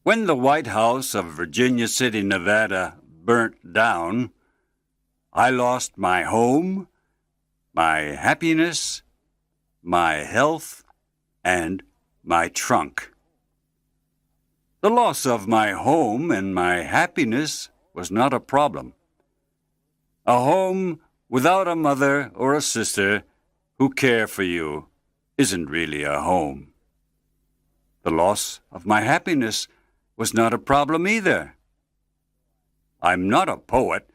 When the White House of Virginia City, Nevada burnt down, I lost my home, my happiness, my health, and my trunk. The loss of my home and my happiness was not a problem. A home without a mother or a sister who care for you isn't really a home. The loss of my happiness was not a problem either. I'm not a poet,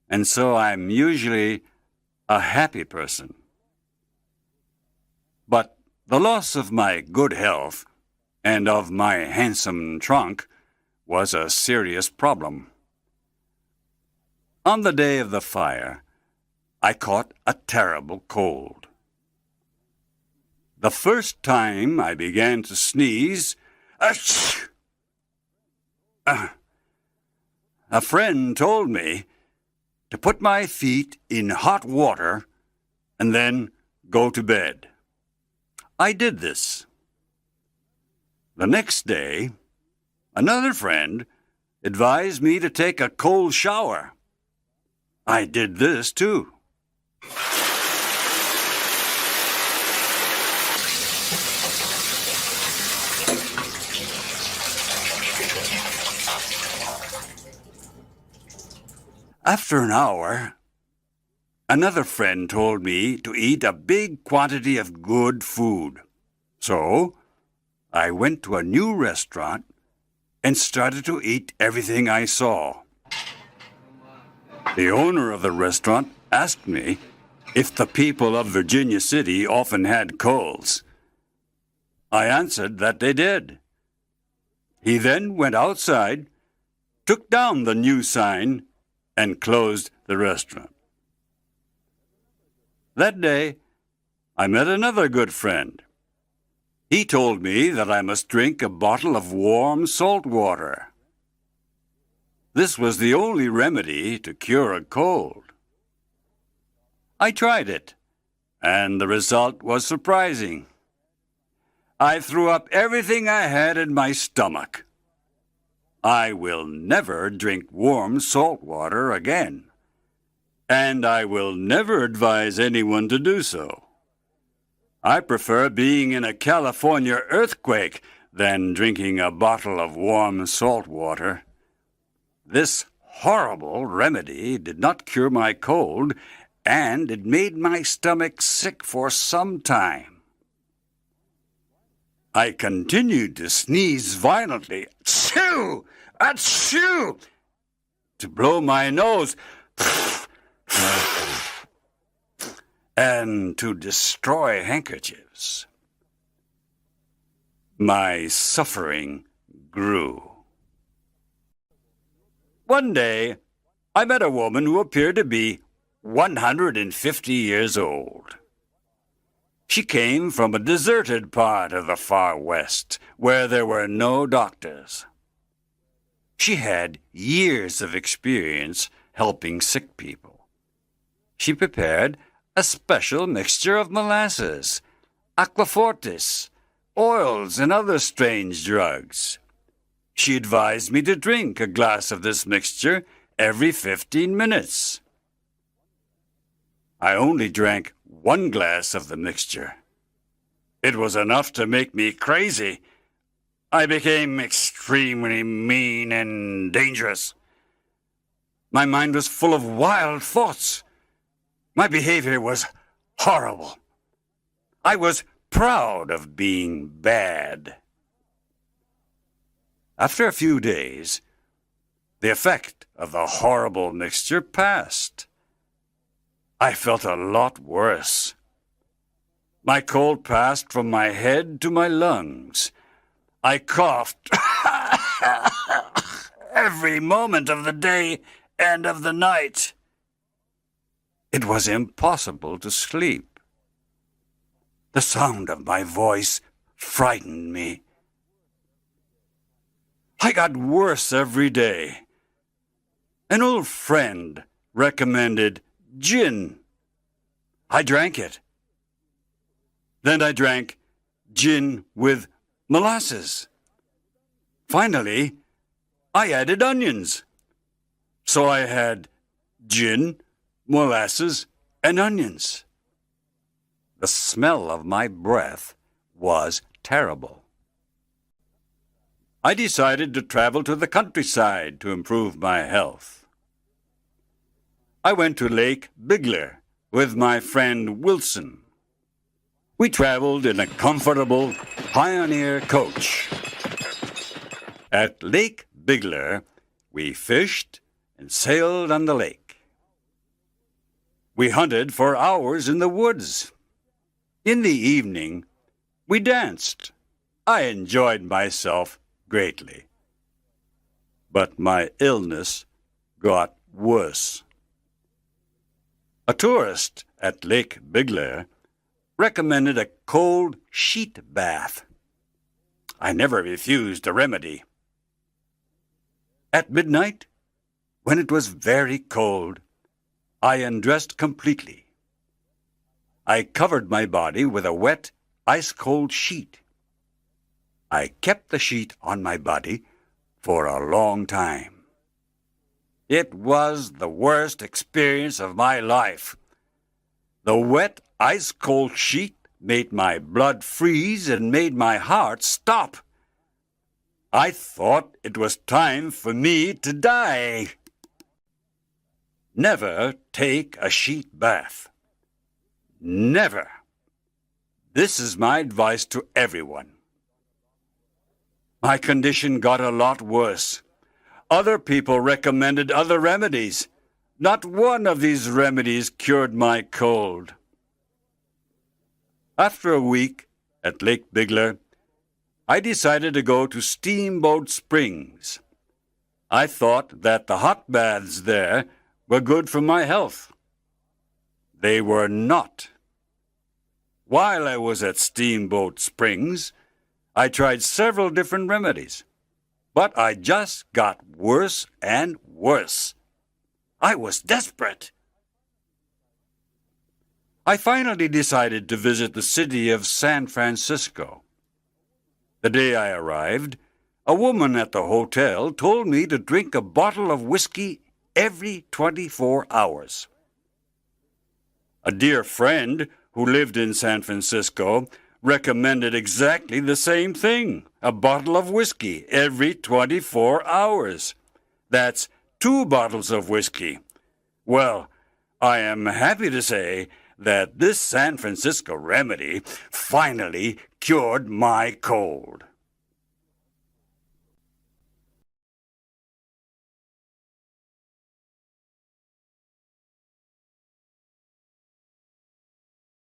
and so I'm usually a happy person. But the loss of my good health and of my handsome trunk was a serious problem. On the day of the fire, I caught a terrible cold. The first time I began to sneeze, achoo! A friend told me to put my feet in hot water and then go to bed. I did this. The next day, another friend advised me to take a cold shower. I did this too. After an hour, another friend told me to eat a big quantity of good food. So, I went to a new restaurant and started to eat everything I saw. The owner of the restaurant asked me if the people of Virginia City often had colds. I answered that they did. He then went outside, took down the new sign, and closed the restaurant. That day, I met another good friend. He told me that I must drink a bottle of warm salt water. This was the only remedy to cure a cold. I tried it, and the result was surprising. I threw up everything I had in my stomach. I will never drink warm salt water again, and I will never advise anyone to do so. I prefer being in a California earthquake than drinking a bottle of warm salt water. This horrible remedy did not cure my cold, and it made my stomach sick for some time. I continued to sneeze violently, achoo, achoo, to blow my nose, and to destroy handkerchiefs. My suffering grew. One day, I met a woman who appeared to be 150 years old. She came from a deserted part of the far west, where there were no doctors. She had years of experience helping sick people. She prepared a special mixture of molasses, aquafortis, oils, and other strange drugs. She advised me to drink a glass of this mixture every 15 minutes. I only drank one glass of the mixture. It was enough to make me crazy. I became extremely mean and dangerous. My mind was full of wild thoughts. My behavior was horrible. I was proud of being bad. After a few days, the effect of the horrible mixture passed. I felt a lot worse. My cold passed from my head to my lungs. I coughed every moment of the day and of the night. It was impossible to sleep. The sound of my voice frightened me. I got worse every day. An old friend recommended gin. I drank it. Then I drank gin with molasses. Finally, I added onions. So I had gin, molasses, and onions. The smell of my breath was terrible. I decided to travel to the countryside to improve my health. I went to Lake Bigler with my friend Wilson. We traveled in a comfortable Pioneer coach. At Lake Bigler, we fished and sailed on the lake. We hunted for hours in the woods. In the evening, we danced. I enjoyed myself greatly. But my illness got worse. A tourist at Lake Bigler recommended a cold sheet bath. I never refused the remedy. At midnight, when it was very cold, I undressed completely. I covered my body with a wet, ice-cold sheet. I kept the sheet on my body for a long time. It was the worst experience of my life. The wet, ice-cold sheet made my blood freeze and made my heart stop. I thought it was time for me to die. Never take a sheet bath. Never. This is my advice to everyone. My condition got a lot worse. Other people recommended other remedies. Not one of these remedies cured my cold. After a week at Lake Bigler, I decided to go to Steamboat Springs. I thought that the hot baths there were good for my health. They were not. While I was at Steamboat Springs, I tried several different remedies, but I just got worse and worse. I was desperate. I finally decided to visit the city of San Francisco. The day I arrived, a woman at the hotel told me to drink a bottle of whiskey every 24 hours. A dear friend who lived in San Francisco recommended exactly the same thing, a bottle of whiskey every 24 hours. That's 2 bottles of whiskey. Well, I am happy to say that this San Francisco remedy finally cured my cold.